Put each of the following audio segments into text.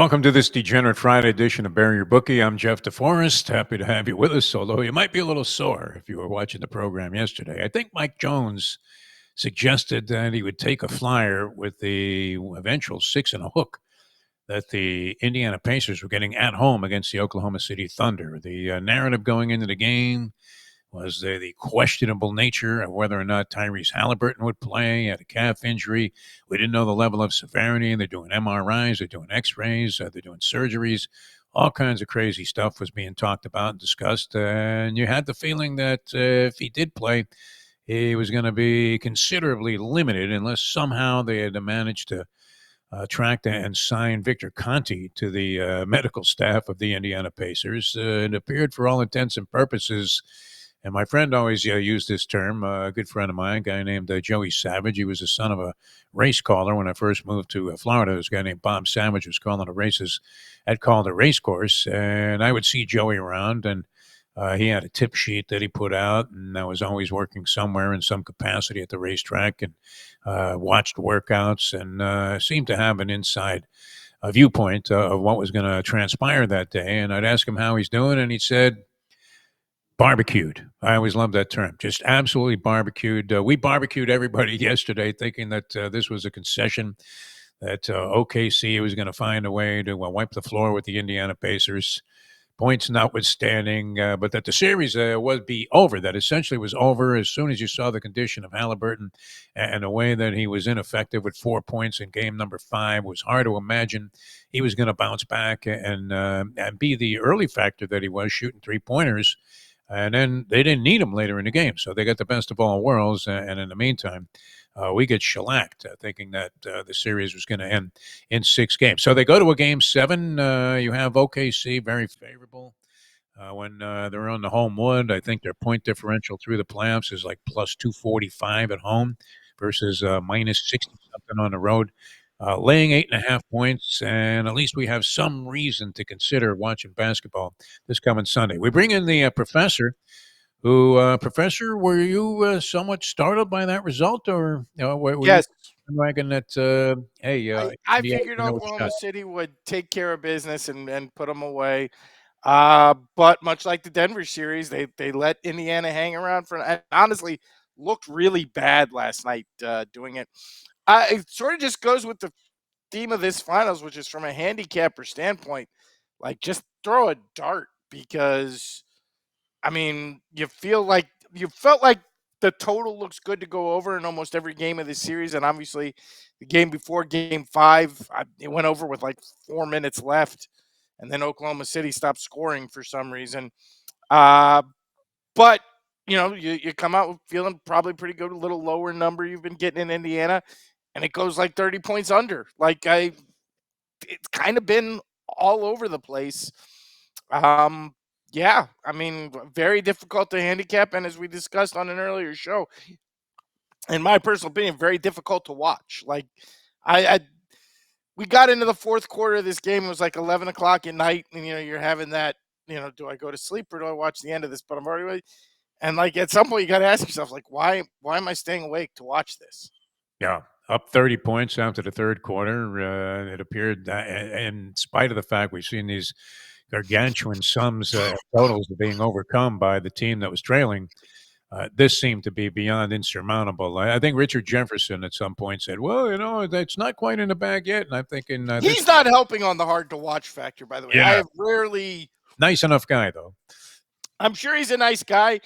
Welcome to this Degenerate Friday edition of Bury Your Bookie. I'm Jeff DeForest. Happy to have you with us, although you might be a little sore if you were watching the program yesterday. I think Mike Jones suggested that he would take a flyer with the eventual 6 and a hook that the Indiana Pacers were getting at home against the Oklahoma City Thunder. The narrative going into the game was the questionable nature of whether or not Tyrese Halliburton would play. He had a calf injury. We didn't know the level of severity. They're doing MRIs, they're doing X-rays, they're doing surgeries. All kinds of crazy stuff was being talked about and discussed. And you had the feeling that if he did play, he was going to be considerably limited unless somehow they had managed to track and sign Victor Conti to the medical staff of the Indiana Pacers. It appeared, for all intents and purposes, and my friend always used this term, a good friend of mine, a guy named Joey Savage. He was the son of a race caller when I first moved to Florida. There was a guy named Bob Savage who was calling the races at Calder Race Course. And I would see Joey around, and he had a tip sheet that he put out, and I was always working somewhere in some capacity at the racetrack and watched workouts and seemed to have an inside viewpoint of what was going to transpire that day. And I'd ask him how he's doing, and he said, barbecued. I always loved that term. Just absolutely barbecued. We barbecued everybody yesterday, thinking that this was a concession, that OKC was going to find a way to wipe the floor with the Indiana Pacers, points notwithstanding, but that the series would be over, that essentially was over as soon as you saw the condition of Halliburton and the way that he was ineffective with 4 points in game number 5. It was hard to imagine he was going to bounce back and be the early factor that he was, shooting three-pointers. And then they didn't need him later in the game. So they got the best of all worlds. And in the meantime, we get shellacked, thinking that the series was going to end in 6 games. So they go to a game 7. You have OKC, very favorable. When they're on the home wood, I think their point differential through the playoffs is like plus 245 at home versus minus 60 something on the road. Laying 8.5 points, and at least we have some reason to consider watching basketball this coming Sunday. We bring in the professor, who, Professor, were you somewhat startled by that result, or were you Yes, wagging that, hey, I Indiana figured can have a Oklahoma shot? City would take care of business and put them away. But much like the Denver series, they let Indiana hang around for and honestly looked really bad last night doing it. It sort of just goes with the theme of this finals, which is from a handicapper standpoint, like just throw a dart because I mean you felt like the total looks good to go over in almost every game of the series, and obviously the game before Game 5, it went over with like 4 minutes left, and then Oklahoma City stopped scoring for some reason. Uh, but you come out feeling probably pretty good, a little lower number you've been getting in Indiana, and it goes like 30 points under. It's kind of been all over the place. Um, yeah, I mean, very difficult to handicap, and as we discussed on an earlier show, in my personal opinion, very difficult to watch. Like, I we got into the fourth quarter of this game. It was like 11 o'clock at night, and you're having that. Do I go to sleep or do I watch the end of this? But I'm already, and like at some point, you got to ask yourself, like, why am I staying awake to watch this? Yeah, up 30 points after the third quarter. It appeared that, in spite of the fact we've seen these gargantuan sums, totals being overcome by the team that was trailing, this seemed to be beyond insurmountable. I think Richard Jefferson at some point said, "Well, that's not quite in the bag yet." And I'm thinking, this, He's not helping on the hard to watch factor, by the way. I yeah, have rarely. nice enough guy though. I'm sure he's a nice guy.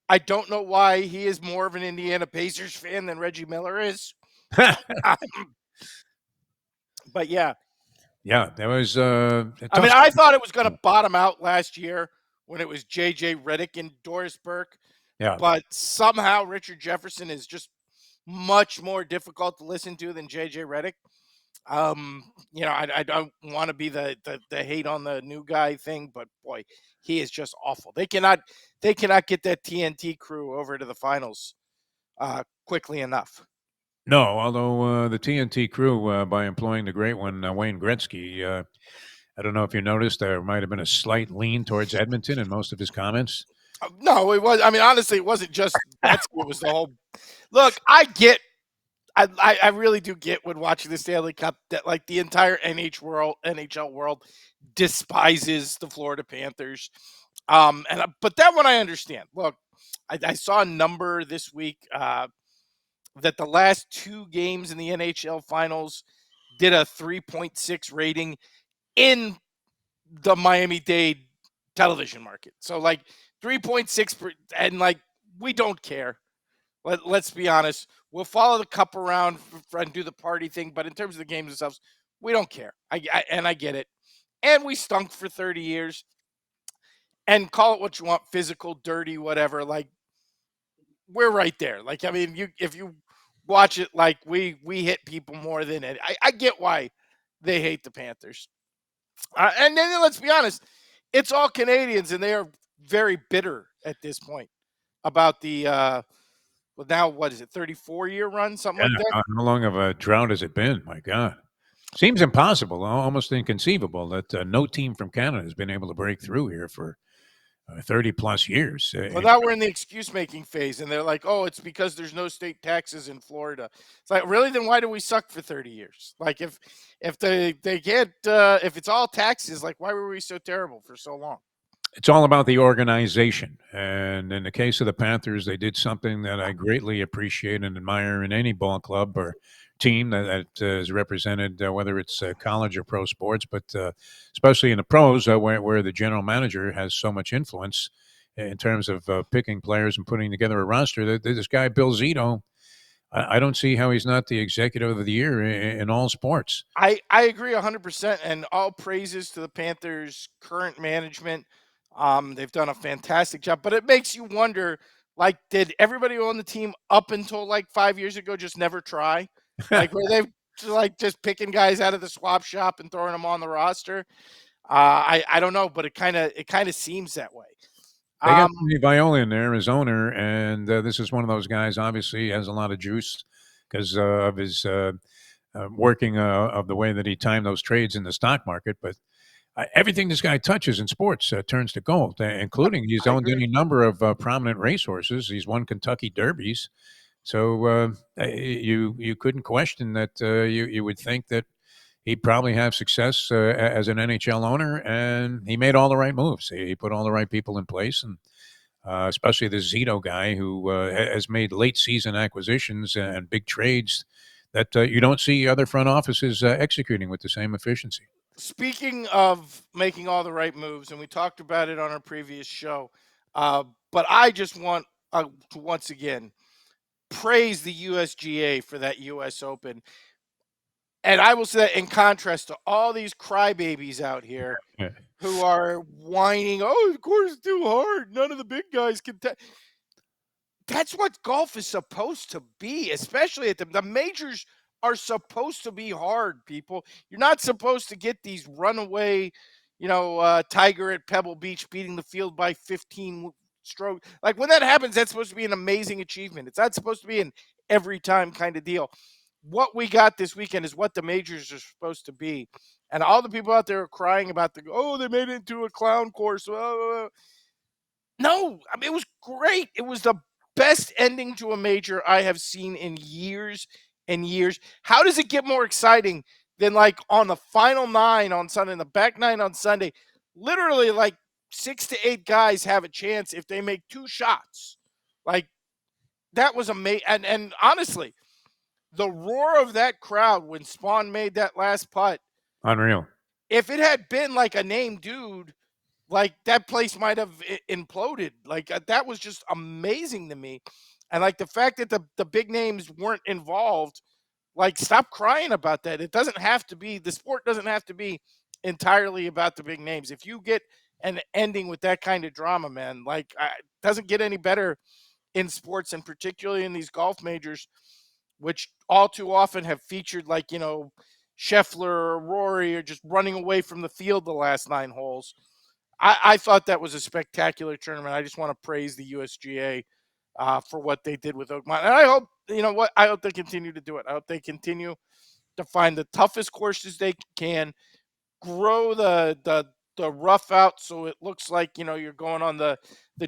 I don't know why he is more of an Indiana Pacers fan than Reggie Miller is. But yeah, Yeah, that was a I tough. mean, I thought it was going to bottom out last year when it was J.J. Redick and Doris Burke, Yeah, but somehow Richard Jefferson is just much more difficult to listen to than J.J. Redick. I don't want to be the hate on the new guy thing, but boy, he is just awful. They cannot get that TNT crew over to the finals quickly enough. no. Although the TNT crew, by employing the great one Wayne Gretzky, I don't know if you noticed, there might have been a slight lean towards Edmonton in most of his comments. No, it was. I mean, honestly, it wasn't just Gretzky. It was the whole. Look, I get I really do get when watching the Stanley Cup that like the entire NHL world despises the Florida Panthers. But that one I understand. Look, I saw a number this week that the last two games in the NHL finals did a 3.6 rating in the Miami-Dade television market. So like 3.6 and like we don't care. Let's be honest. We'll follow the cup around and do the party thing, but in terms of the games themselves, we don't care. I get it. And we stunk for 30 years. And call it what you want, physical, dirty, whatever. Like we're right there. Like I mean, you if you watch it, like we hit people more than it. I get why they hate the Panthers. And then let's be honest, it's all Canadians, and they are very bitter at this point about the well, now what is it, 34-year run, something Yeah, like that? how long of a drought has it been? My God. Seems impossible, almost inconceivable that no team from Canada has been able to break through here for 30 plus years. Well, now we're in the excuse making phase, and they're like, "Oh, it's because there's no state taxes in Florida." It's like, really? Then why do we suck for 30 years? Like, if they get if it's all taxes, like, why were we so terrible for so long? It's all about the organization. And in the case of the Panthers, they did something that I greatly appreciate and admire in any ball club or team that is represented, whether it's college or pro sports, but especially in the pros, where the general manager has so much influence in terms of picking players and putting together a roster. This guy, Bill Zito, I don't see how he's not the executive of the year in all sports. I agree 100%, and all praises to the Panthers' current management. They've done a fantastic job, but it makes you wonder, like, did everybody on the team up until like 5 years ago just never try? Like, were they like just picking guys out of the swap shop and throwing them on the roster? I don't know, but it kind of seems that way. They got Um, Tony Viola in there as owner, and this is one of those guys. Obviously, he has a lot of juice because of his working of the way that he timed those trades in the stock market. But everything this guy touches in sports turns to gold, including he's I owned agree. any number of prominent racehorses. He's won Kentucky Derbies, so you couldn't question that. You would think that he'd probably have success as an NHL owner, and he made all the right moves. He put all the right people in place, and especially the Zito guy who has made late season acquisitions and big trades that you don't see other front offices executing with the same efficiency. Speaking of making all the right moves, and we talked about it on our previous show, but I just want to once again praise the USGA for that US Open. And I will say that in contrast to all these crybabies out here Yeah. who are whining, oh, the course is too hard. None of the big guys can. That's what golf is supposed to be, especially at the majors are supposed to be hard, people. You're not supposed to get these runaway, Tiger at Pebble Beach beating the field by 15 strokes. Like when that happens, that's supposed to be an amazing achievement. It's not supposed to be an every time kind of deal. What we got this weekend is what the majors are supposed to be. And all the people out there are crying about they made it into a clown course. No, I mean, it was great. It was the best ending to a major I have seen in years and years. How does it get more exciting than like on the final nine on Sunday, the back nine on Sunday? Literally, like 6 to 8 guys have a chance if they make two shots. Like that was amazing. And honestly, the roar of that crowd when Spawn made that last putt, Unreal. if it had been like a named dude, like that place might have imploded. Like that was just amazing to me. And like the fact that the big names weren't involved, like stop crying about that. It doesn't have to be, the sport doesn't have to be entirely about the big names. If you get an ending with that kind of drama, man, like it doesn't get any better in sports, and particularly in these golf majors, which all too often have featured like, Scheffler or Rory or just running away from the field the last 9 holes. I thought that was a spectacular tournament. I just want to praise the USGA for what they did with Oakmont. And I hope, I hope they continue to do it. I hope they continue to find the toughest courses they can, grow the rough out so it looks like, you're going on the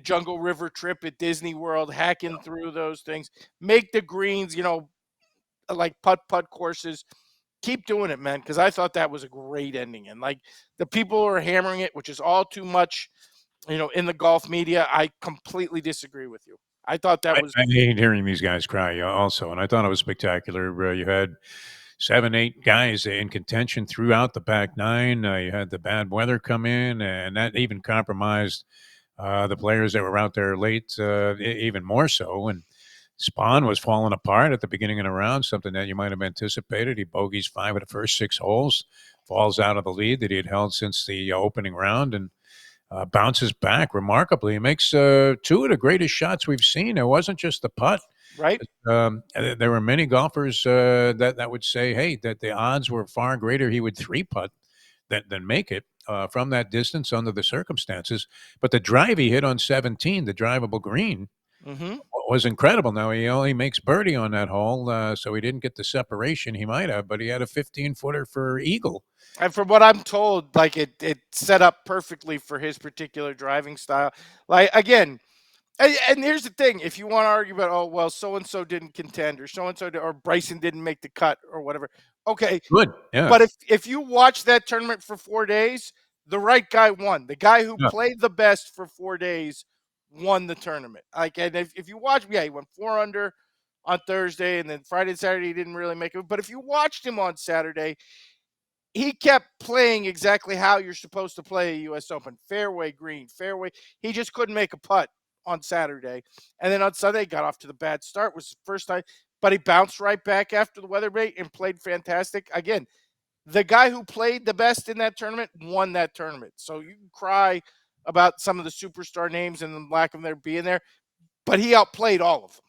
Jungle River trip at Disney World, hacking through those things, make the greens, like putt courses. Keep doing it, man, because I thought that was a great ending. And like the people who are hammering it, which is all too much, in the golf media, I completely disagree with you. I thought that was I hate hearing these guys cry, also, and I thought it was spectacular. You had 7, 8 guys in contention throughout the back nine. You had the bad weather come in, and that even compromised the players that were out there late, even more so. And Spawn was falling apart at the beginning of the round, something that you might have anticipated. He bogeys 5 of the first 6 holes, falls out of the lead that he had held since the opening round, and bounces back remarkably. He makes 2 of the greatest shots we've seen. It wasn't just the putt. right. There were many golfers that would say, "Hey, that the odds were far greater he would 3-putt than make it from that distance under the circumstances." But the drive he hit on 17, the drivable green, Hmm. was incredible. Now he only makes birdie on that hole, so he didn't get the separation he might have, but he had a 15-footer for eagle. And from what I'm told, like it set up perfectly for his particular driving style. Like again, and here's the thing: if you want to argue about, oh well, so and so didn't contend, or so and so, or Bryson didn't make the cut, or whatever, okay. Good, yeah, But if you watch that tournament for 4 days, the right guy won. The guy who yeah. played the best for 4 days won the tournament. Like, and if you watch, yeah, he went 4 under on Thursday, and then Friday and Saturday he didn't really make it. But if you watched him on Saturday, he kept playing exactly how you're supposed to play a U.S. Open: fairway, green, fairway. He just couldn't make a putt on Saturday, and then on Sunday got off to the bad start. Was the first time, but he bounced right back after the weather break and played fantastic again. The guy who played the best in that tournament won that tournament. So you can cry about some of the superstar names and the lack of their being there, but he outplayed all of them.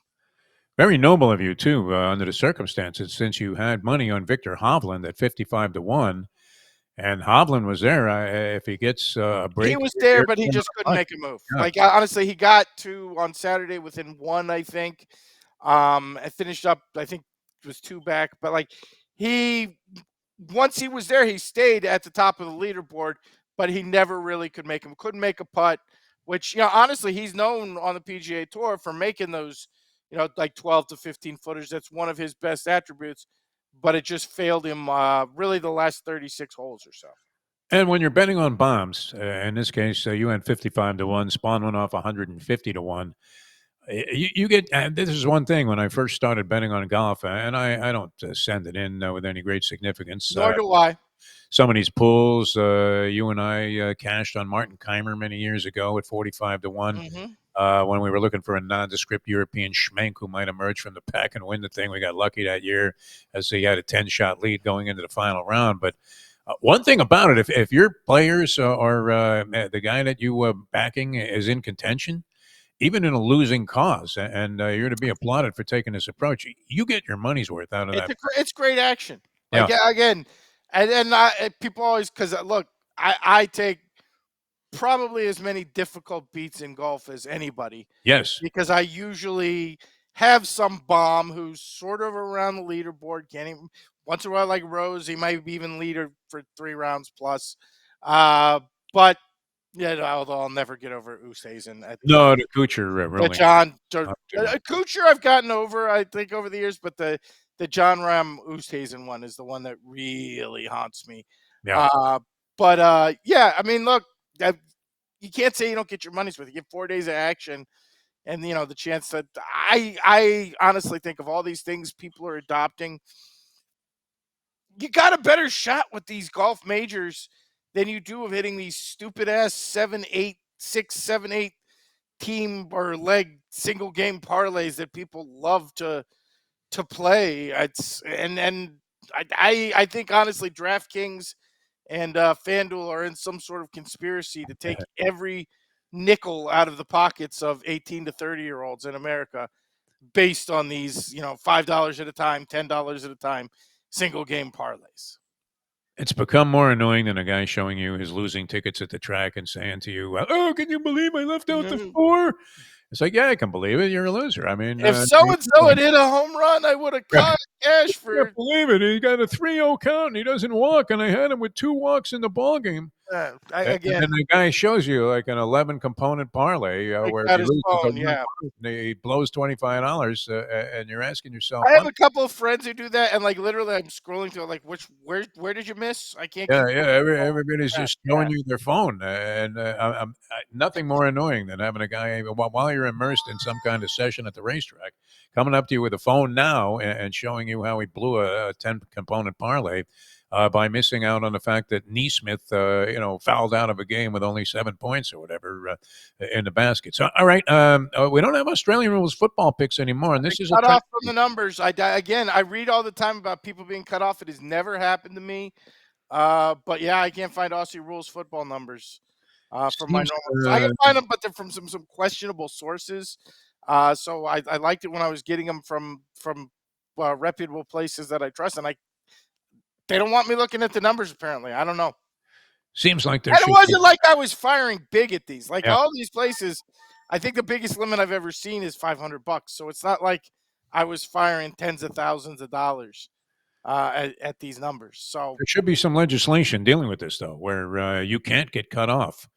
Very noble of you too, under the circumstances, since you had money on Victor Hovland at 55-1, and Hovland was there. If he gets a He break was there, here, but he coming just up couldn't putt, make a move. yeah. Like honestly, he got to on Saturday within one, I think. I finished up, I think it was two back, but like he once he was there, he stayed at the top of the leaderboard, but he never really couldn't make a putt, which honestly, he's known on the PGA tour for making those, like 12 to 15 footers. That's one of his best attributes, but it just failed him really the last 36 holes or so. And when you're betting on bombs, in this case, you went 55-1. Spawn went off 150-1. You get this is one thing when I first started betting on golf, and I don't send it in with any great significance. Nor do I. Some of these pools, you and I cashed on Martin Keimer many years ago at 45-1. Hmm. When we were looking for a nondescript European schmenk who might emerge from the pack and win the thing. We got lucky that year as he had a 10-shot lead going into the final round. But one thing about it, if your players are the guy that you backing is in contention, even in a losing cause, and you're to be applauded for taking this approach, you get your money's worth out of that. It's great action. Yeah. Like again, people always because look, I take probably as many difficult beats in golf as anybody Yes. because I usually have some bomb who's sort of around the leaderboard. Can't even once in a while like Rose, he might be even leader for 3 rounds plus. But yeah, although I'll never get over Oosthuizen at No, the Kuchar the really. John Up to. Kuchar I've gotten over, I think, over the years, but the John Ram Oosthuizen one is the one that really haunts me. Yeah. But yeah, I mean, look, you can't say you don't get your money's worth. You get 4 days of action, and the chance that I honestly think of all these things people are adopting, you got a better shot with these golf majors than you do of hitting these stupid ass 7, 8, 6, 7, 8 team or leg single game parlays that people love to play. It's and I think honestly DraftKings and FanDuel are in some sort of conspiracy to take every nickel out of the pockets of 18 to 30-year-olds in America based on these, $5 at a time, $10 at a time, single game parlays. It's become more annoying than a guy showing you his losing tickets at the track and saying to you, "Oh, can you believe I left out the Mhm. 4?" It's like, yeah, I can believe it. You're a loser. I mean, If so and so had hit a home run, I would have caught I cash can't for. believe it. He got a 3-0 count and he doesn't walk, and I had him with 2 walks in the ball game. And Again, then the guy shows you like an 11 component parlay breaks where if out he his loses the phone. one Yeah, part, he blows $25, and you're asking yourself, I have what? a couple of friends who do that, and like literally, I'm scrolling through like where did you miss? I can't Yeah, keep yeah. going. Everybody's Yeah, just yeah. showing you their phone, and nothing more annoying than having a guy while you're immersed in some kind of session at the racetrack, coming up to you with a phone now and showing you how he blew a 10 component parlay by missing out on the fact that Neesmith, fouled out of a game with only 7 points or whatever in the basket. So, all right, we don't have Australian rules football picks anymore, and this is a Cut off from tragedy. the numbers. Again, I read all the time about people being cut off. It has never happened to me. But yeah, I can't find Aussie rules football numbers from my Seems normal. So I can find them, but they're from some questionable sources. So I liked it when I was getting them from reputable places that I trust, and they don't want me looking at the numbers. Apparently, I don't know. seems like there And it should be. wasn't like I was firing big at these. Like Yeah. all these places, I think the biggest limit I've ever seen is $500. So it's not like I was firing tens of thousands of dollars at these numbers. So There should be some legislation dealing with this, though, where you can't get cut off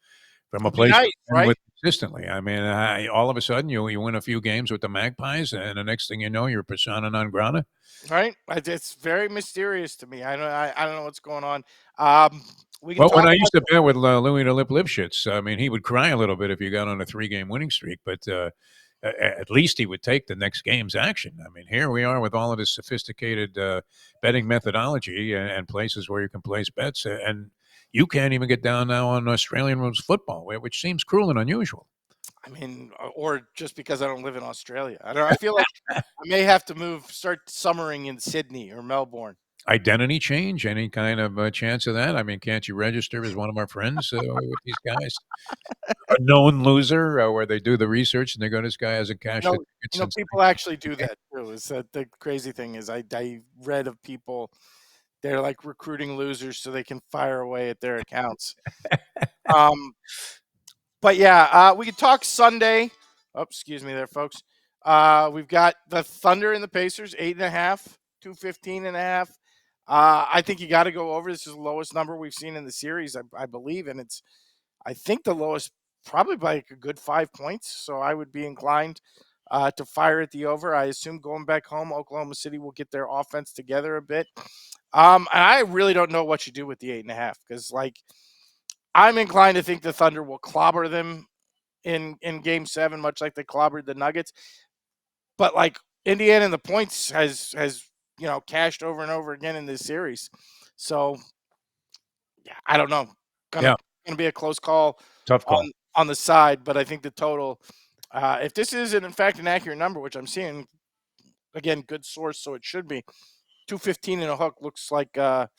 from a it'd be place nice, you've been right? with consistently. I mean, all of a sudden you win a few games with the Magpies, and the next thing you know, you're persona non grata. Right? It's very mysterious to me. I don't know what's going on. Um, we can Well, when talk I about used to bet with Louis the Lip Lipschitz, I mean, he would cry a little bit if you got on a 3 game winning streak, but at least he would take the next game's action. I mean, here we are with all of this sophisticated betting methodology and places where you can place bets, and you can't even get down now on Australian rules football, which seems cruel and unusual. I mean, or just because I don't live in Australia. I don't. I feel like I may have to start summering in Sydney or Melbourne. Identity change? Any kind of chance of that? I mean, can't you register as one of our friends with these guys? A known loser, where they do the research and they go, "This guy hasn't cashed the ticket since People actually do 1968." that too. Is that the crazy thing is I read of people they're like recruiting losers so they can fire away at their accounts. Um, but yeah, we could talk Sunday. Oh, excuse me there, folks. We've got the Thunder and the Pacers, 8.5, 215.5. I think you got to go over. This is the lowest number we've seen in the series, I believe, and it's I think the lowest probably by like a good 5 points. So I would be inclined to fire at the over. I assume going back home, Oklahoma City will get their offense together a bit. And I really don't know what you do with the 8.5 because like I'm inclined to think the Thunder will clobber them in Game 7, much like they clobbered the Nuggets. But like Indiana and the points has cashed over and over again in this series. So yeah, I don't know. Gonna Yeah, gonna be a close call tough call. on the side, but I think the total. If this is in fact an accurate number, which I'm seeing again, good source, so it should be 215 and a hook looks like an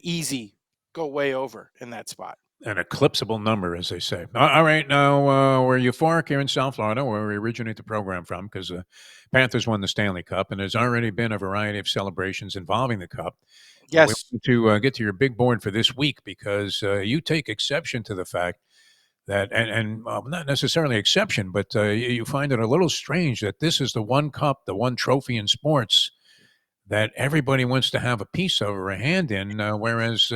easy go way over in that spot. An eclipsable number, as they say. All right, now we're euphoric here in South Florida, where we originate the program from, because the Panthers won the Stanley Cup, and there's already been a variety of celebrations involving the Cup. We Yes, want to get to your big board for this week because you take exception to the fact that, and not necessarily exception, but you find it a little strange that this is the one cup, the one trophy in sports that everybody wants to have a piece of or a hand in, whereas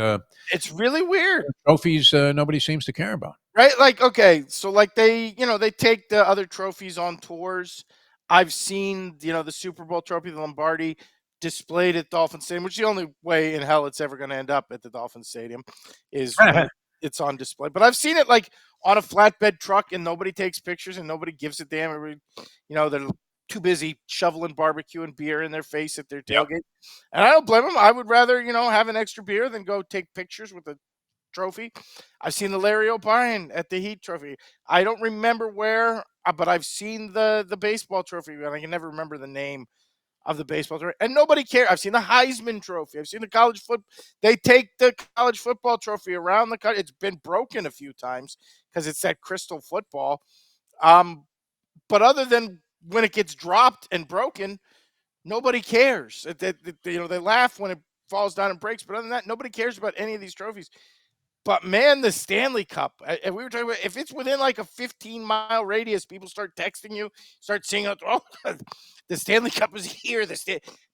it's really weird. trophies nobody seems to care about. Right? Like, okay, so like they take the other trophies on tours. I've seen, the Super Bowl trophy, the Lombardi, displayed at Dolphin Stadium, which is the only way in hell it's ever going to end up at the Dolphin Stadium is when it's on display. But I've seen it like on a flatbed truck and nobody takes pictures and nobody gives a damn. They're too busy shoveling barbecue and beer in their face at their Yep. tailgate. And I don't blame them. I would rather, have an extra beer than go take pictures with a trophy. I've seen the Larry O'Brien at the Heat trophy. I don't remember where, but I've seen the baseball trophy, and I can never remember the name of the baseball trophy. And nobody cares. I've seen the Heisman trophy. I've seen the college foot. They take the college football trophy around the country. It's been broken a few times because it's that crystal football. Um, but other than when it gets dropped and broken, nobody cares. They laugh when it falls down and breaks, but other than that, nobody cares about any of these trophies. But man, the Stanley Cup, and we were talking about if it's within like a 15-mile radius, people start texting you, start seeing, oh, the Stanley Cup is here.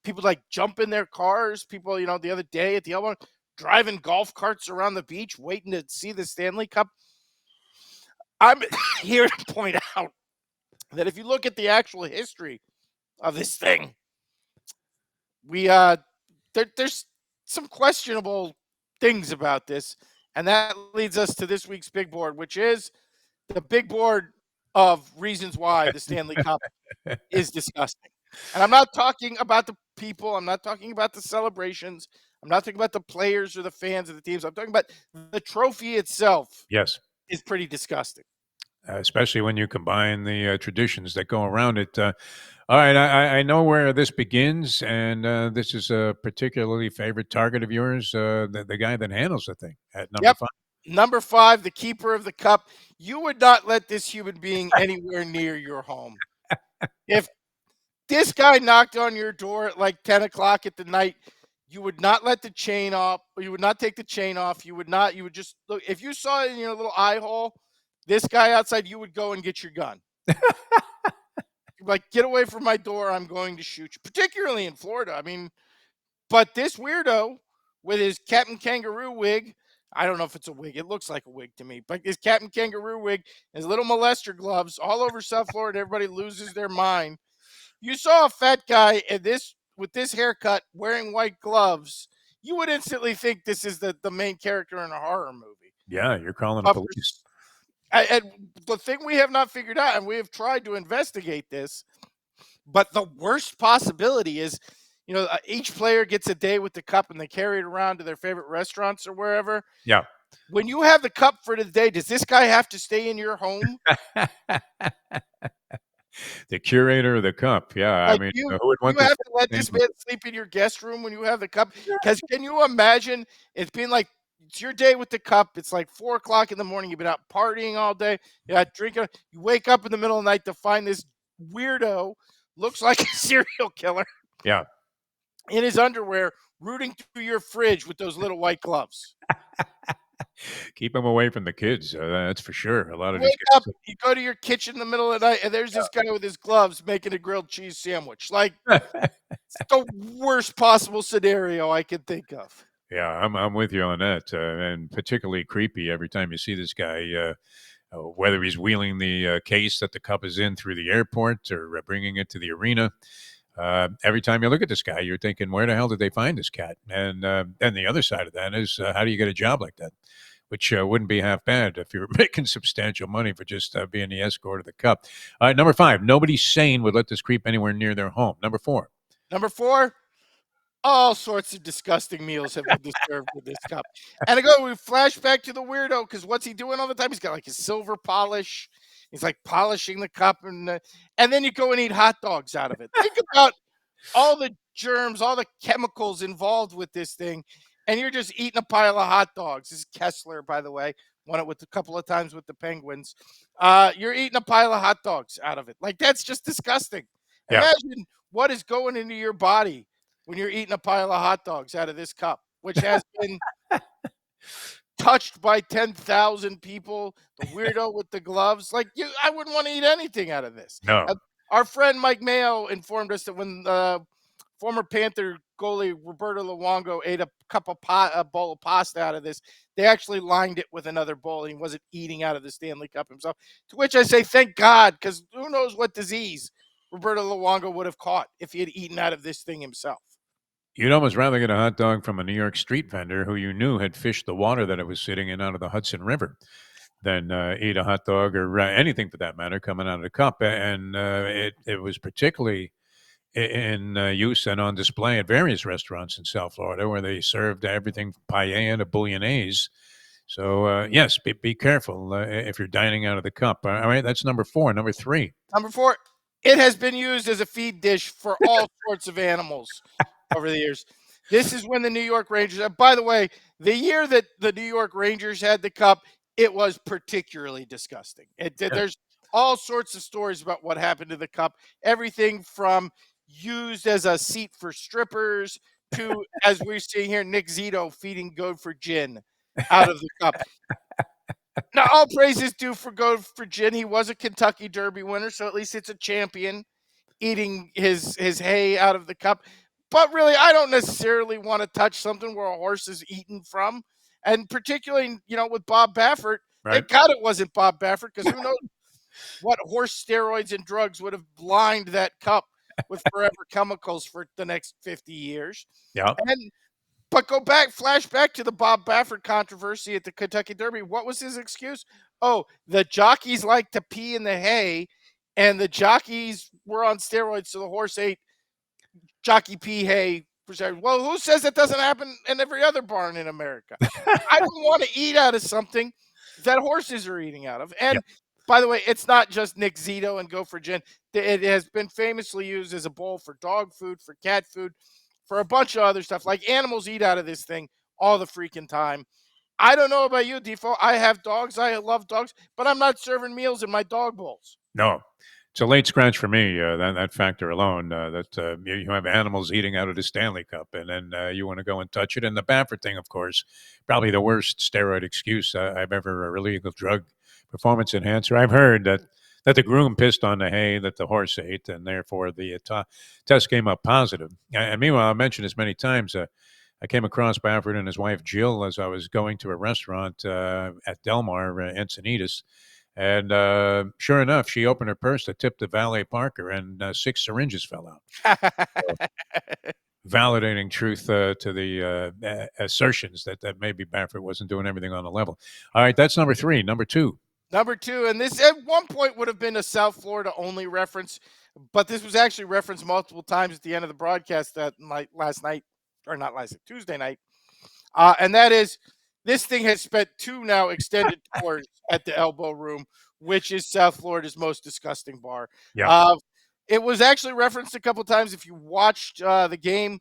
People like jump in their cars. People, the other day at the Elbow, driving golf carts around the beach waiting to see the Stanley Cup. I'm here to point out that if you look at the actual history of this thing, we there's some questionable things about this, and that leads us to this week's big board, which is the big board of reasons why the Stanley Cup is disgusting. And I'm not talking about the people, I'm not talking about the celebrations, I'm not talking about the players or the fans of the teams. I'm talking about the trophy itself Yes. is pretty disgusting. Especially when you combine the traditions that go around it. All right, I know where this begins, and this is a particularly favorite target of yours, the guy that handles the thing at number Yep. 5. Number 5, the keeper of the cup. You would not let this human being anywhere near your home. If this guy knocked on your door at like 10 o'clock at the night, you would not let the chain off. You would not take the chain off. You would just look. If you saw it in your little eye hole, this guy outside, you would go and get your gun. You'd be like, get away from my door. I'm going to shoot you, particularly in Florida. I mean, but this weirdo with his Captain Kangaroo wig, I don't know if it's a wig. It looks like a wig to me, but his Captain Kangaroo wig, his little molester gloves all over South Florida, everybody loses their mind. You saw a fat guy in this with this haircut wearing white gloves, you would instantly think this is the main character in a horror movie. Yeah, you're calling the But police. and the thing we have not figured out, and we have tried to investigate this, but the worst possibility is, each player gets a day with the cup and they carry it around to their favorite restaurants or wherever. Yeah. When you have the cup for the day, does this guy have to stay in your home? The curator of the cup. Yeah, I Like mean, you who would you want this have to let thing? this man sleep in your guest room when you have the cup? Because can you imagine it's being like it's your day with the cup. It's like 4 o'clock in the morning. You've been out partying all day. You're out drinking. You wake up in the middle of the night to find this weirdo looks like a serial killer Yeah. in his underwear rooting through your fridge with those little white gloves. Keep them away from the kids. That's for sure. A lot You of these wake up, guys. you go to your kitchen in the middle of the night, and there's this guy with his gloves making a grilled cheese sandwich. Like, it's the worst possible scenario I can think of. Yeah, I'm with you on that, and particularly creepy every time you see this guy, whether he's wheeling the case that the cup is in through the airport or bringing it to the arena. Every time you look at this guy, you're thinking, where the hell did they find this cat? And the other side of that is, how do you get a job like that? Which wouldn't be half bad if you were making substantial money for just being the escort of the cup. All right, number 5, nobody sane would let this creep anywhere near their home. Number 4. Number 4, all sorts of disgusting meals have been served with this cup. And again, we flash back to the weirdo because what's he doing all the time? He's got like his silver polish. He's like polishing the cup, and then you go and eat hot dogs out of it. Think about all the germs, all the chemicals involved with this thing, and you're just eating a pile of hot dogs. This is Kessler, by the way, won it with a couple of times with the Penguins. You're eating a pile of hot dogs out of it. Like, that's just disgusting. Yeah. Imagine what is going into your body when you're eating a pile of hot dogs out of this cup, which has been touched by 10,000 people. The weirdo with the gloves, like I wouldn't want to eat anything out of this. No. Our friend Mike Mayo informed us that when former Panther goalie Roberto Luongo ate a bowl of pasta out of this, they actually lined it with another bowl, and he wasn't eating out of the Stanley Cup himself. To which I say, thank God, because who knows what disease Roberto Luongo would have caught if he had eaten out of this thing himself. You'd almost rather get a hot dog from a New York street vendor who you knew had fished the water that it was sitting in out of the Hudson River than eat a hot dog or anything for that matter coming out of the cup. And it was particularly in use and on display at various restaurants in South Florida where they served everything from paella to bouillabaisse. So, yes, be careful if you're dining out of the cup. All right, that's number 4. Number 3. Number 4, it has been used as a feed dish for all sorts of animals over the years. This is when the New York Rangers, by the way, the year that the New York Rangers had the cup, it was particularly disgusting. There's all sorts of stories about what happened to the cup. Everything from used as a seat for strippers to, as we're seeing here, Nick Zito feeding goat for gin out of the cup. Now, all praise is due for goat for gin. He was a Kentucky Derby winner, so at least it's a champion eating his hay out of the cup. But really, I don't necessarily want to touch something where a horse is eaten from. And particularly, with Bob Baffert, Right? thank God it wasn't Bob Baffert, because who knows what horse steroids and drugs would have lined that cup with forever chemicals for the next 50 years. Yeah. And flash back to the Bob Baffert controversy at the Kentucky Derby. What was his excuse? Oh, the jockeys like to pee in the hay, and the jockeys were on steroids, so the horse ate jockey pee hay. Well, who says that doesn't happen in every other barn in America? I don't want to eat out of something that horses are eating out of. Yeah. And by the way, it's not just Nick Zito and Go for Gin. It has been famously used as a bowl for dog food, for cat food, for a bunch of other stuff. Like, animals eat out of this thing all the freaking time. I don't know about you, Defo. I have dogs. I love dogs, but I'm not serving meals in my dog bowls. No, it's a late scratch for me. That factor alone, that you have animals eating out of the Stanley Cup, and then you want to go and touch it. And the Baffert thing, of course, probably the worst steroid excuse I've ever a illegal drug performance enhancer. I've heard that the groom pissed on the hay that the horse ate, and therefore the test came up positive. And meanwhile, I mentioned this many times. I came across Baffert and his wife Jill as I was going to a restaurant at Del Mar, Encinitas. And sure enough, she opened her purse to tip the valet parker, and 6 syringes fell out. So, validating truth to the assertions that maybe Baffert wasn't doing everything on the level. All right, that's number 3. Number 2. Number 2, and this at one point would have been a South Florida only reference, but this was actually referenced multiple times at the end of the broadcast that night, last night, or not last night, Tuesday night. And that is, this thing has spent 2 now extended tours at the Elbow Room, which is South Florida's most disgusting bar. Yeah. It was actually referenced a couple times. If you watched the game,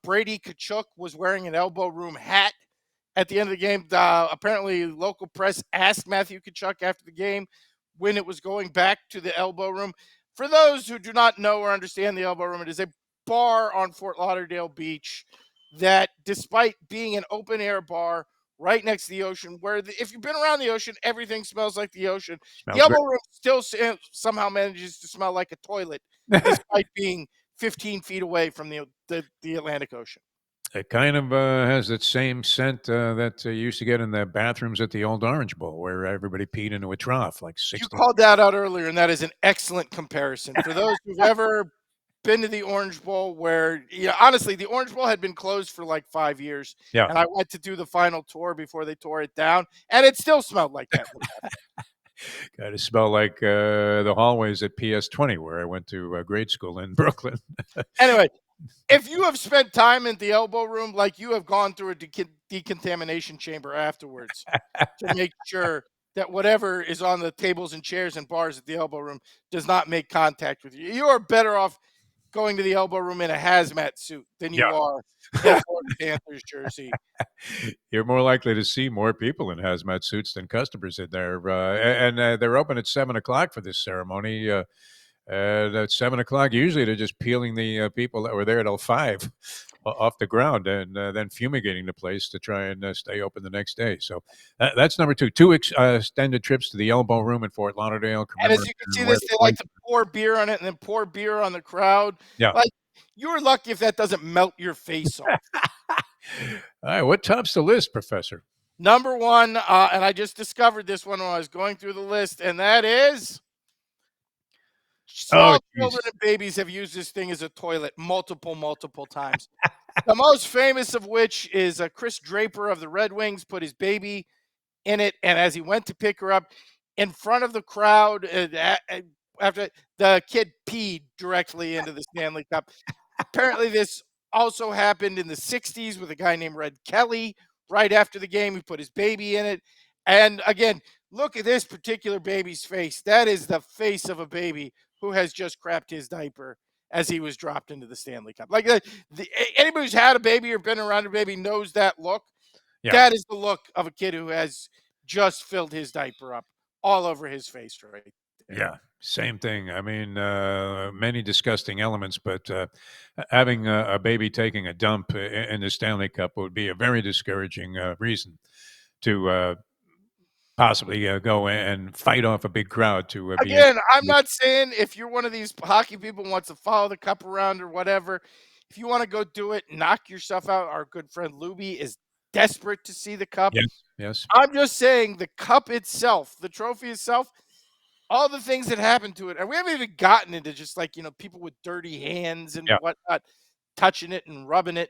Brady Kachuk was wearing an Elbow Room hat at the end of the game. Apparently, local press asked Matthew Kachuk after the game when it was going back to the Elbow Room. For those who do not know or understand the Elbow Room, it is a bar on Fort Lauderdale Beach that, despite being an open air bar right next to the ocean, where if you've been around the ocean, everything smells like the ocean. The Smells Elbow Room still somehow manages to smell like a toilet, great. despite being 15 feet away from the Atlantic Ocean. It kind of has that same scent that you used to get in the bathrooms at the old Orange Bowl, where everybody peed into a trough, like You 60. called that out earlier, and that is an excellent comparison. For those who've ever been to the Orange Bowl, where, honestly, the Orange Bowl had been closed for like 5 years, Yeah. and I went to do the final tour before they tore it down, and it still smelled like that. Got to smell like the hallways at PS20, where I went to grade school in Brooklyn. Anyway, if you have spent time in the Elbow Room, like, you have gone through a decontamination chamber afterwards to make sure that whatever is on the tables and chairs and bars at the Elbow Room does not make contact with you. You are better off going to the Elbow Room in a hazmat suit than you Yeah. are in a Florida Panthers jersey. You're more likely to see more people in hazmat suits than customers in there. And they're open at 7 o'clock for this ceremony. And at 7 o'clock, usually they're just peeling the people that were there till 5 off the ground, and then fumigating the place to try and stay open the next day. So that's number 2. 2 extended trips to the Elbow Room in Fort Lauderdale. And as you can see, Where this, the they like to pour beer on it and then pour beer on the crowd. Yeah. Like, you're lucky if that doesn't melt your face off. All right, what tops the list, Professor? Number 1, and I just discovered this one when I was going through the list, and that is small children and babies have used this thing as a toilet multiple times. The most famous of which is Chris Draper of the Red Wings put his baby in it, and as he went to pick her up in front of the crowd, after the kid peed directly into the Stanley Cup. Apparently, this also happened in the 60s with a guy named Red Kelly. Right after the game, he put his baby in it. And again, look at this particular baby's face. That is the face of a baby who has just crapped his diaper as he was dropped into the Stanley Cup. Like, anybody who's had a baby or been around a baby knows that look. Yeah. That is the look of a kid who has just filled his diaper up all over his face right there. Yeah, same thing. I mean, many disgusting elements, but having a baby taking a dump in the Stanley Cup would be a very discouraging reason to possibly go and fight off a big crowd to Again, I'm not saying if you're one of these hockey people who wants to follow the cup around or whatever, If you want to go do it, knock yourself out. Our good friend Luby is desperate to see the cup. Yes, yes. I'm just saying the cup itself, the trophy itself, all the things that happened to it, and we haven't even gotten into just like, people with dirty hands and Yeah. whatnot, touching it and rubbing it.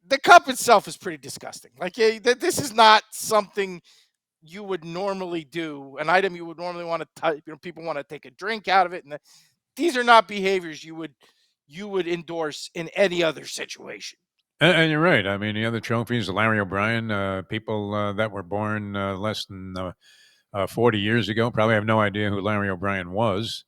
The cup itself is pretty disgusting. Like, this is not something you would normally do, an item you would normally want to touch. People want to take a drink out of it, and these are not behaviors you would endorse in any other situation. And you're right. I mean, the other trophies, Larry O'Brien, people that were born less than 40 years ago probably have no idea who Larry O'Brien was.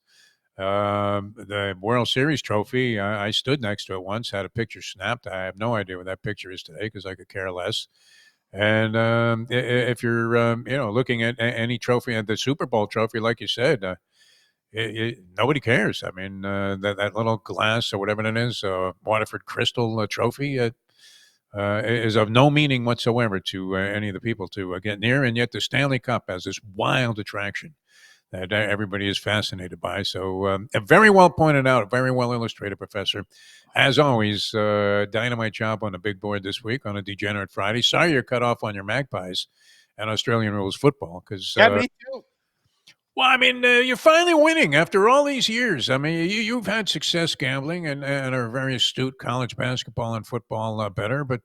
The World Series trophy, I stood next to it once, had a picture snapped. I have no idea what that picture is today because I could care less. And if you're, looking at any trophy, at the Super Bowl trophy, like you said, nobody cares. I mean, that little glass or whatever it is, Waterford Crystal trophy, is of no meaning whatsoever to any of the people to get near. And yet the Stanley Cup has this wild attraction that everybody is fascinated by. So, very well pointed out, very well illustrated, Professor. As always, dynamite job on the big board this week on a Degenerate Friday. Sorry you're cut off on your Magpies and Australian rules football because. Yeah, me too. Well, I mean, you're finally winning after all these years. I mean, you've had success gambling and are very astute college basketball and football better, but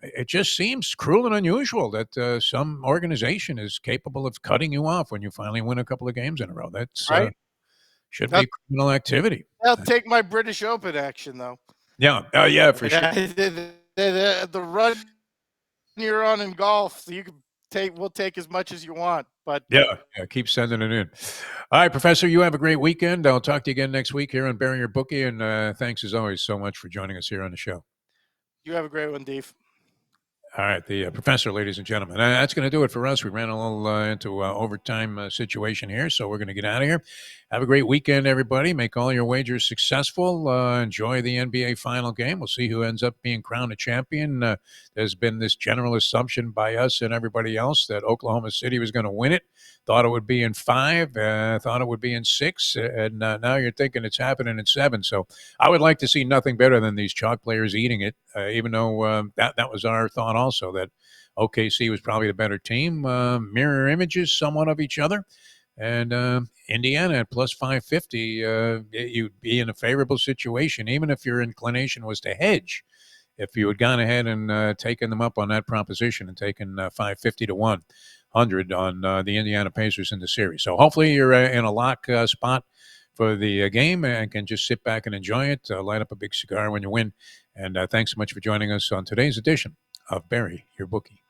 it just seems cruel and unusual that some organization is capable of cutting you off when you finally win a couple of games in a row. That's Right? should They'll, be criminal activity. they'll take my British Open action though. Yeah, yeah, for sure. The run you're on in golf, so we'll take as much as you want. But Yeah, keep sending it in. All right, Professor, you have a great weekend. I'll talk to you again next week here on Bury Your Bookie, and thanks as always so much for joining us here on the show. you have a great one, Dave. All right, the professor, ladies and gentlemen. That's going to do it for us. We ran a little into overtime situation here, so we're going to get out of here. Have a great weekend, everybody. Make all your wagers successful. Enjoy the NBA final game. We'll see who ends up being crowned a champion. There's been this general assumption by us and everybody else that Oklahoma City was going to win it. Thought it would be in 5, thought it would be in 6, and now you're thinking it's happening in 7. So I would like to see nothing better than these chalk players eating it, even though that was our thought also, that OKC was probably the better team. Mirror images somewhat of each other. And Indiana at plus 550, you'd be in a favorable situation, even if your inclination was to hedge. If you had gone ahead and taken them up on that proposition and taken 550 to 100 on the Indiana Pacers in the series. So hopefully you're in a lock spot for the game and can just sit back and enjoy it, light up a big cigar when you win. And thanks so much for joining us on today's edition of Bury Your Bookie.